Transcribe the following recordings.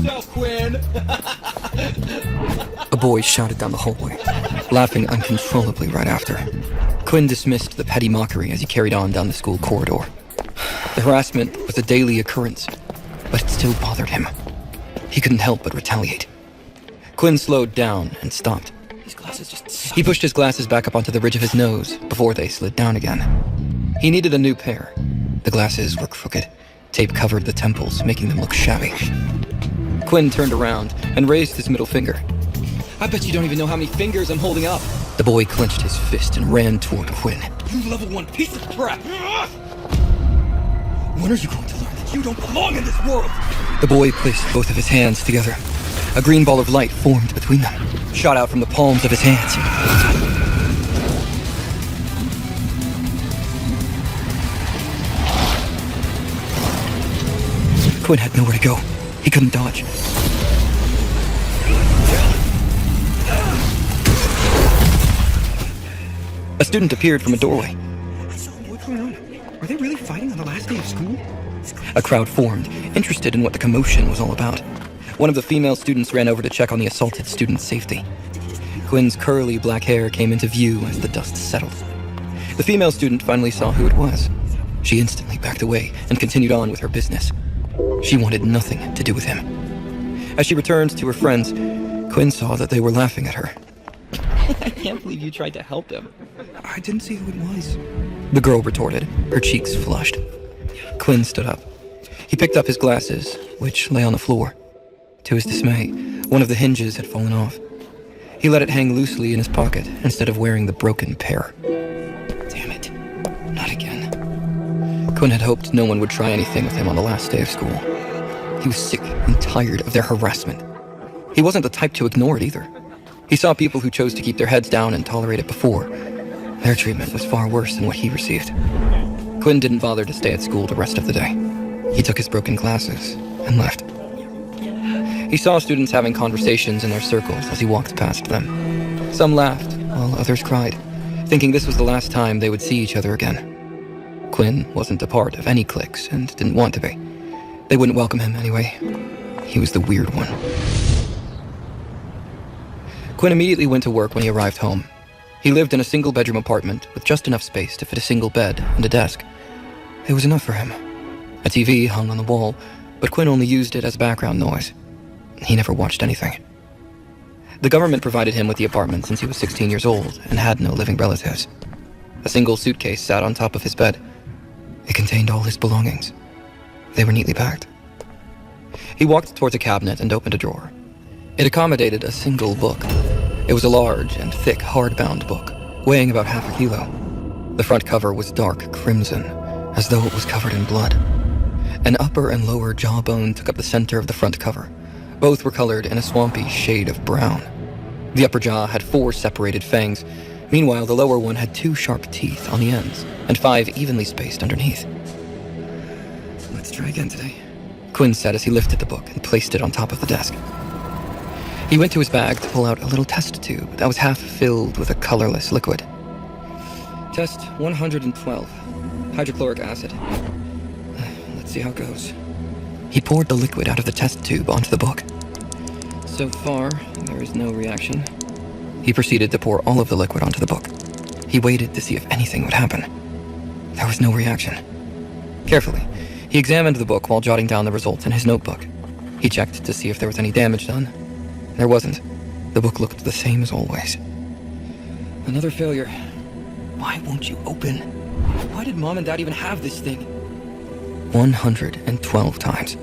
yourself, Quinn! A boy shouted down the hallway, laughing uncontrollably right after. Quinn dismissed the petty mockery as he carried on down the school corridor. The harassment was a daily occurrence, but it still bothered him. He couldn't help but retaliate. Quinn slowed down and stopped. These glasses just suck. He pushed his glasses back up onto the ridge of his nose before they slid down again. He needed a new pair. The glasses were crooked. Tape covered the temples, making them look shabby. Quinn turned around and raised his middle finger. I bet you don't even know how many fingers I'm holding up. The boy clenched his fist and ran toward Quinn. You level 1 piece of crap! When are you going to learn that you don't belong in this world? The boy placed both of his hands together. A green ball of light formed between them, shot out from the palms of his hands. Quinn had nowhere to go. He couldn't dodge. A student appeared from a doorway. What's going on? Are they really fighting on the last day of school? A crowd formed, interested in what the commotion was all about. One of the female students ran over to check on the assaulted student's safety. Quinn's curly black hair came into view as the dust settled. The female student finally saw who it was. She instantly backed away and continued on with her business. She wanted nothing to do with him. As she returned to her friends, Quinn saw that they were laughing at her. I can't believe you tried to help them. I didn't see who it was. The girl retorted, her cheeks flushed. Quinn stood up. He picked up his glasses, which lay on the floor. To his dismay, one of the hinges had fallen off. He let it hang loosely in his pocket instead of wearing the broken pair. Damn it. Not again. Quinn had hoped no one would try anything with him on the last day of school. He was sick and tired of their harassment. He wasn't the type to ignore it either. He saw people who chose to keep their heads down and tolerate it before. Their treatment was far worse than what he received. Quinn didn't bother to stay at school the rest of the day. He took his broken glasses and left. He saw students having conversations in their circles as he walked past them. Some laughed, while others cried, thinking this was the last time they would see each other again. Quinn wasn't a part of any cliques and didn't want to be. They wouldn't welcome him anyway. He was the weird one. Quinn immediately went to work when he arrived home. He lived in a single-bedroom apartment with just enough space to fit a single bed and a desk. It was enough for him. A TV hung on the wall, but Quinn only used it as background noise. He never watched anything. The government provided him with the apartment since he was 16 years old and had no living relatives. A single suitcase sat on top of his bed. It contained all his belongings. They were neatly packed. He walked towards a cabinet and opened a drawer. It accommodated a single book. It was a large and thick hardbound book, weighing about half a kilo. The front cover was dark crimson, as though it was covered in blood. An upper and lower jawbone took up the center of the front cover. Both were colored in a swampy shade of brown. The upper jaw had 4 separated fangs. Meanwhile, the lower one had 2 sharp teeth on the ends, and 5 evenly spaced underneath. Let's try again today, Quinn said as he lifted the book and placed it on top of the desk. He went to his bag to pull out a little test tube that was half filled with a colorless liquid. Test 112. Hydrochloric acid. Let's see how it goes. He poured the liquid out of the test tube onto the book. So far, there is no reaction. He proceeded to pour all of the liquid onto the book. He waited to see if anything would happen. There was no reaction. Carefully, he examined the book while jotting down the results in his notebook. He checked to see if there was any damage done. There wasn't. The book looked the same as always. Another failure. Why won't you open? Why did Mom and Dad even have this thing? 112 times.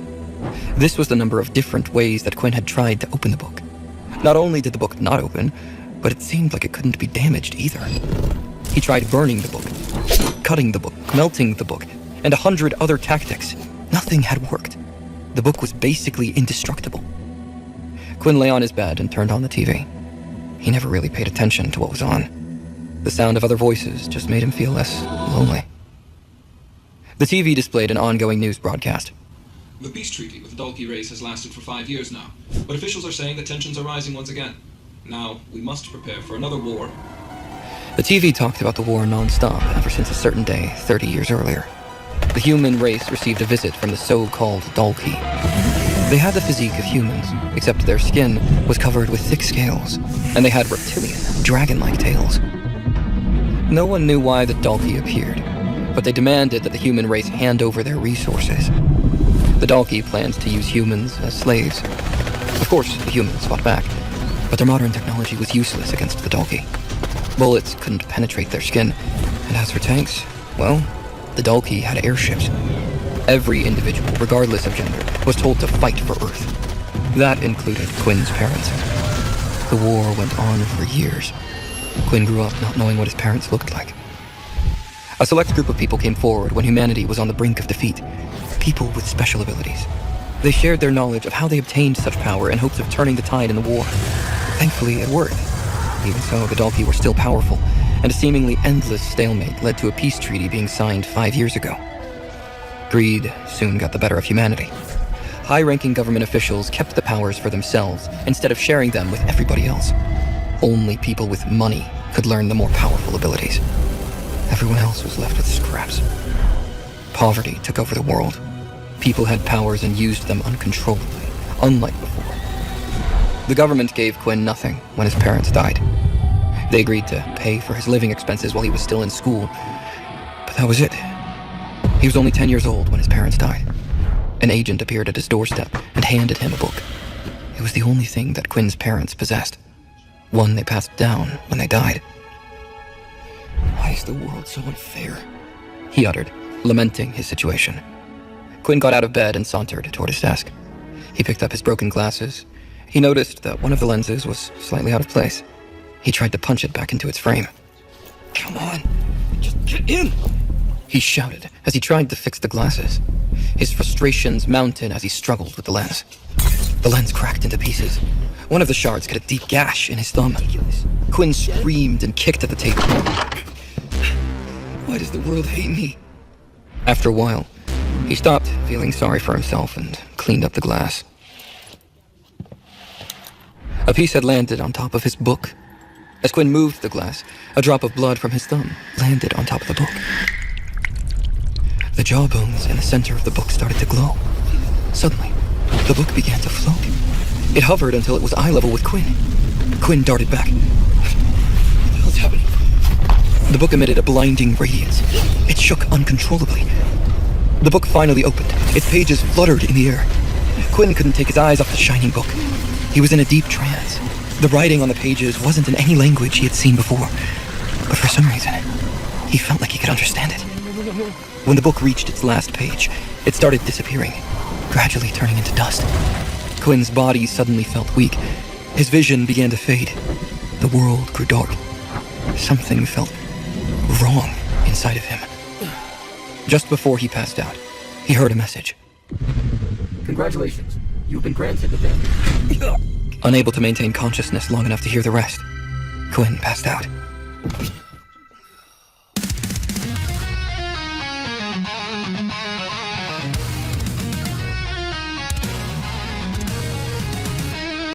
This was the number of different ways that Quinn had tried to open the book. Not only did the book not open, but it seemed like it couldn't be damaged either. He tried burning the book, cutting the book, melting the book, and 100 other tactics. Nothing had worked. The book was basically indestructible. Quinn lay on his bed and turned on the TV. He never really paid attention to what was on. The sound of other voices just made him feel less lonely. The TV displayed an ongoing news broadcast. The peace treaty with the Dalkey race has lasted for 5 years now, but officials are saying that tensions are rising once again. Now, we must prepare for another war. The TV talked about the war non-stop ever since a certain day 30 years earlier. The human race received a visit from the so-called Dalkey. They had the physique of humans, except their skin was covered with thick scales, and they had reptilian, dragon-like tails. No one knew why the Dalki appeared, but they demanded that the human race hand over their resources. The Dalki planned to use humans as slaves. Of course, the humans fought back, but their modern technology was useless against the Dalki. Bullets couldn't penetrate their skin, and as for tanks, well, the Dalki had airships. Every individual, regardless of gender, was told to fight for Earth. That included Quinn's parents. The war went on for years. Quinn grew up not knowing what his parents looked like. A select group of people came forward when humanity was on the brink of defeat. People with special abilities. They shared their knowledge of how they obtained such power in hopes of turning the tide in the war. Thankfully, it worked. Even so, the Dalki were still powerful, and a seemingly endless stalemate led to a peace treaty being signed 5 years ago. Greed soon got the better of humanity. High-ranking government officials kept the powers for themselves instead of sharing them with everybody else. Only people with money could learn the more powerful abilities. Everyone else was left with scraps. Poverty took over the world. People had powers and used them uncontrollably, unlike before. The government gave Quinn nothing when his parents died. They agreed to pay for his living expenses while he was still in school, but that was it. He was only 10 years old when his parents died. An agent appeared at his doorstep and handed him a book. It was the only thing that Quinn's parents possessed. One they passed down when they died. "Why is the world so unfair?" he uttered, lamenting his situation. Quinn got out of bed and sauntered toward his desk. He picked up his broken glasses. He noticed that one of the lenses was slightly out of place. He tried to punch it back into its frame. "Come on, just get in!" he shouted as he tried to fix the glasses. His frustrations mounted as he struggled with the lens. The lens cracked into pieces. One of the shards cut a deep gash in his thumb. Quinn screamed and kicked at the table. "Why does the world hate me?" After a while, he stopped feeling sorry for himself and cleaned up the glass. A piece had landed on top of his book. As Quinn moved the glass, a drop of blood from his thumb landed on top of the book. The jawbones in the center of the book started to glow. Suddenly, the book began to float. It hovered until it was eye level with Quinn. Quinn darted back. "What the hell's happening?" The book emitted a blinding radiance. It shook uncontrollably. The book finally opened. Its pages fluttered in the air. Quinn couldn't take his eyes off the shining book. He was in a deep trance. The writing on the pages wasn't in any language he had seen before, but for some reason, he felt like he could understand it. When the book reached its last page, it started disappearing, gradually turning into dust. Quinn's body suddenly felt weak. His vision began to fade. The world grew dark. Something felt wrong inside of him. Just before he passed out, he heard a message. "Congratulations. You've been granted the death." Unable to maintain consciousness long enough to hear the rest, Quinn passed out.